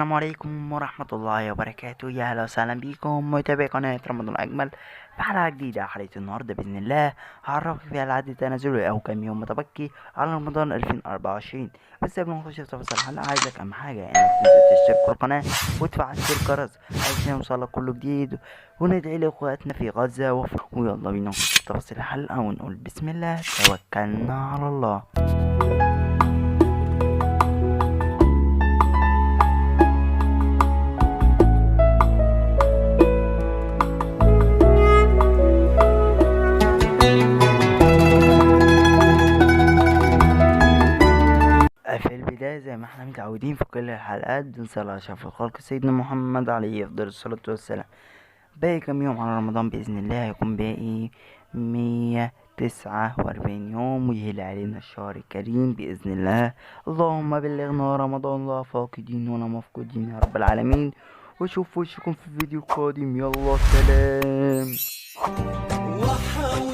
السلام عليكم ورحمة الله وبركاته. يا أهلا وسهلا بكم متابعي قناة رمضان أجمل في حلقة جديدة. حلقة النهاردة بإذن الله هعرفك فيها العد التنازلي أو كم يوم متبقي على رمضان 2024. بس قبل ما نخش في تفاصيل الحلقة عايزك أهم حاجة إنك تنزل تشترك في القناة وتفعل زر الجرس عشان يوصلك كل جديد، وندعي لإخواتنا في غزة ويلا بينا نخش في تفاصيل الحلقة ونقول بسم الله توكلنا على الله. في البداية زي ما احنا متعودين في كل الحلقات بنصلي على أشرف الخلق سيدنا محمد عليه أفضل الصلاة والسلام. باقي كام يوم على رمضان بإذن الله، هيكون باقي 149 يوم ويهل علينا الشهر الكريم بإذن الله. اللهم بلغنا رمضان لا فاقدين ولا مفقودين يا رب العالمين، واشوف وشكم في الفيديو القادم. يلا سلام.